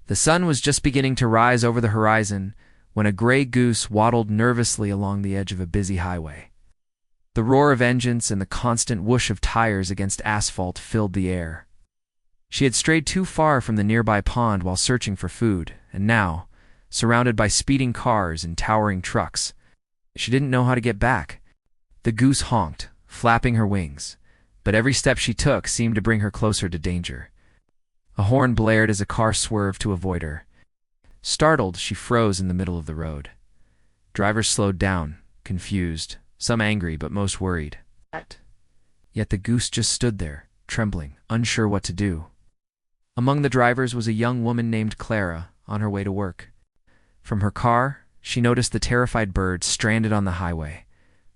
The sun was just beginning to rise over the horizon when a gray goose waddled nervously along the edge of a busy highway. The roar of engines and the constant whoosh of tires against asphalt filled the air. She had strayed too far from the nearby pond while searching for food, and now, surrounded by speeding cars and towering trucks, she didn't know how to get back. The goose honked, flapping her wings, but every step she took seemed to bring her closer to danger. A horn blared as a car swerved to avoid her. Startled, she froze in the middle of the road. Drivers slowed down, confused, some angry but most worried. Yet the goose just stood there, trembling, unsure what to do. Among the drivers was a young woman named Clara, on her way to work. From her car, she noticed the terrified bird stranded on the highway.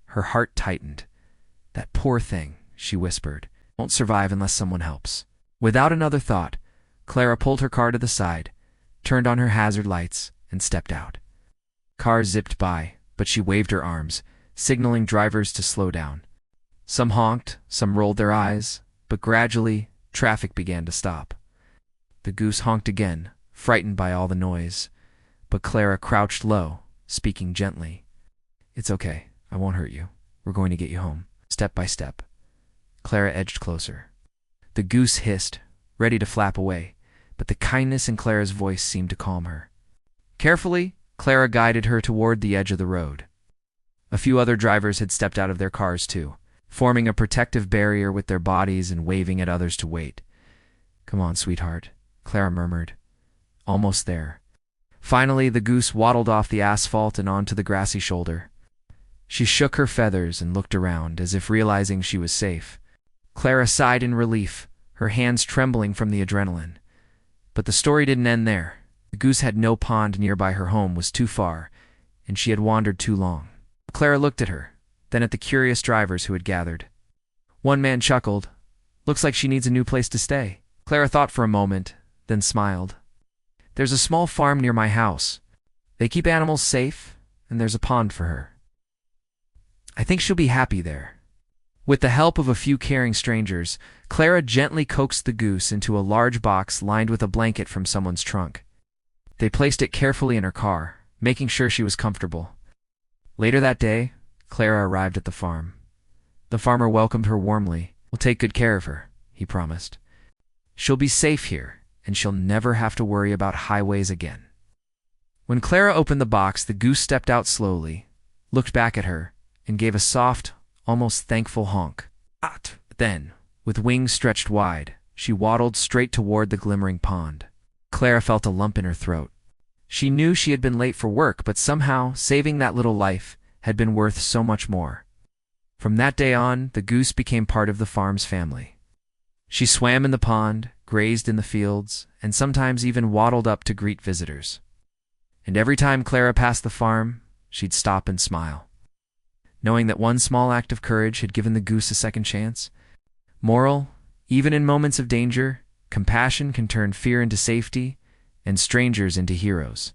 Her heart tightened. "That poor thing," she whispered, "won't survive unless someone helps." Without another thought, Clara pulled her car to the side, turned on her hazard lights, and stepped out. Cars zipped by, but she waved her arms, signaling drivers to slow down. Some honked, some rolled their eyes, but gradually, traffic began to stop. The goose honked again, frightened by all the noise, but Clara crouched low, speaking gently. "It's okay. I won't hurt you. We're going to get you home." Step by step, Clara edged closer. The goose hissed, ready to flap away, but the kindness in Clara's voice seemed to calm her. Carefully, Clara guided her toward the edge of the road. A few other drivers had stepped out of their cars too, forming a protective barrier with their bodies and waving at others to wait. "Come on, sweetheart," Clara murmured. "Almost there." Finally, the goose waddled off the asphalt and onto the grassy shoulder. She shook her feathers and looked around, as if realizing she was safe. Clara sighed in relief, her hands trembling from the adrenaline. But the story didn't end there. The goose had no pond nearby. Her home was too far, and she had wandered too long. Clara looked at her, then at the curious drivers who had gathered. One man chuckled. "Looks like she needs a new place to stay." Clara thought for a moment, then smiled. "There's a small farm near my house. They keep animals safe, and there's a pond for her. I think she'll be happy there." With the help of a few caring strangers, Clara gently coaxed the goose into a large box lined with a blanket from someone's trunk. They placed it carefully in her car, making sure she was comfortable. Later that day, Clara arrived at the farm. The farmer welcomed her warmly. "We'll take good care of her," he promised. "She'll be safe here, and she'll never have to worry about highways again." When Clara opened the box, the goose stepped out slowly, looked back at her, and gave a soft, almost thankful honk. Then, with wings stretched wide, she waddled straight toward the glimmering pond. Clara felt a lump in her throat. She knew she had been late for work, but somehow saving that little life had been worth so much more. From that day on, the goose became part of the farm's family. She swam in the pond, grazed in the fields, and sometimes even waddled up to greet visitors. And every time Clara passed the farm, she'd stop and smile, knowing that one small act of courage had given the goose a second chance. Moral: even in moments of danger, compassion can turn fear into safety and strangers into heroes.